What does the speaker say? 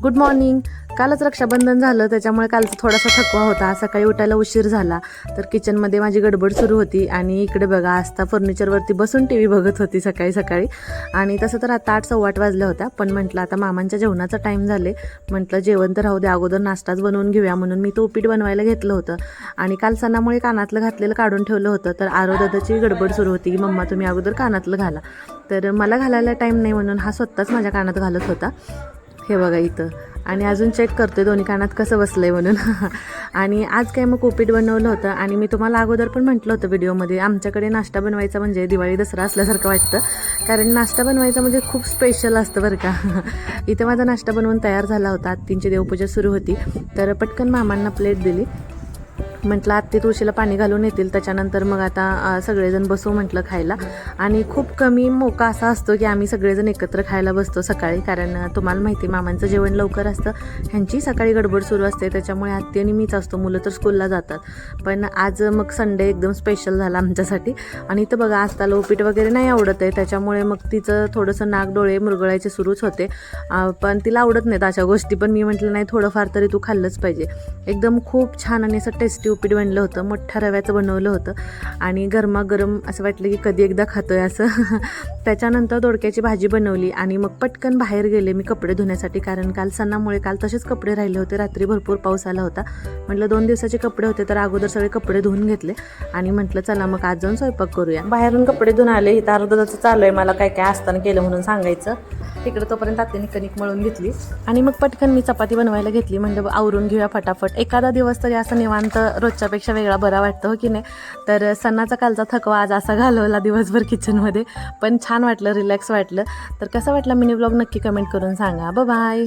Good morning. कालच रक्षाबंधन झालं त्याच्यामुळे कालचा थोडासा थकवा होता. सकाळी उठायला उशीर झाला तर किचनमध्ये माझी गडबड सुरू होती आणि इकडे बघा आस्था फर्निचरवरती बसून टी व्ही बघत होती सकाळी सकाळी. आणि तसं तर आता 8:15 वाजल्या होत्या, पण म्हटलं आता मामांच्या जेवणाचा टाईम झाले, म्हटलं जेवण तर राहू दे, अगोदर नाश्ताच बनवून घेऊया म्हणून मी तो उपीट बनवायला घेतलं होतं. आणि काल सणामुळे कानातलं घातलेलं काढून ठेवलं होतं, तर आरोदादाची गडबड सुरू होती की मम्मा तुम्ही अगोदर कानातलं घाला. तर मला घालायला टाईम नाही म्हणून हा स्वतःच माझ्या कानात घालत होता. हे बघा इथं. आणि अजून चेक करतोय दोन्ही कानात कसं बसलंय म्हणून. आणि आज काय मग उपीट बनवलं होतं. आणि मी तुम्हाला अगोदर पण म्हटलं होतं व्हिडिओमध्ये, आमच्याकडे नाश्ता बनवायचा म्हणजे दिवाळी दसरा असल्यासारखं वाटतं, कारण नाश्ता बनवायचा म्हणजे खूप स्पेशल असतं बरं का. इथे माझा नाश्ता बनवून तयार झाला होता. आत्तींची देवपूजा सुरू होती, तर पटकन मामांना प्लेट दिली. म्हटलं आत्ती तुळशीला पाणी घालून येतील, त्याच्यानंतर मग आता सगळेजण बसू म्हटलं खायला. आणि खूप कमी मोका असा असतो की आम्ही सगळेजण एकत्र खायला बसतो सकाळी, कारण तुम्हाला माहिती मामांचं जेवण लवकर असतं, ह्यांची सकाळी गडबड सुरू असते, त्याच्यामुळे आत्ती आणि मीच असतो, मुलं तर स्कूलला जातात. पण आज मग संडे एकदम स्पेशल झाला आमच्यासाठी. आणि इथं बघा आस्ताला उपीट वगैरे नाही आवडत आहे, त्याच्यामुळे मग तिचं थोडंसं नाक डोळे मुरगळायचे सुरूच होते. पण तिला आवडत नाहीत अशा गोष्टी, पण मी म्हटलं नाही थोडंफार तरी तू खाल्लंच पाहिजे. एकदम खूप छान आणि असं टेस्टी उपीट बनलं होतं. मोठ्या रव्याचं बनवलं होतं आणि गरमागरम असं वाटलं की कधी एकदा खातोय असं. त्याच्यानंतर दोडक्याची भाजी बनवली आणि मग पटकन बाहेर गेले मी कपडे धुण्यासाठी, कारण काल सणामुळे काल तसेच कपडे राहिले होते. रात्री भरपूर पाऊस आला होता, म्हटलं 2 दिवसाचे कपडे होते तर अगोदर सगळे कपडे धुवून घेतले आणि म्हटलं चला मग आज जाऊन स्वयंपाक करूया. बाहेरून कपडे धुवून आले. इथं अर्धताचं चालू आहे मला काय काय असताना केलं म्हणून सांगायचं. तिकडे तोपर्यंत आत्याने कणिक मळून घेतली आणि मग पटकन मी चपाती बनवायला घेतली. म्हणजे आवरून घेऊया फटाफट. एखादा दिवस तरी असं निवांत रोजच्यापेक्षा वेगळा बरा वाटतं, हो की नाही. तर सणाचा कालचा थकवा आज असा घालवला दिवसभर किचनमध्ये, पण छान वाटलं, रिलॅक्स वाटलं. तर कसा वाटला मिनी ब्लॉग नक्की कमेंट करून सांगा. बाय.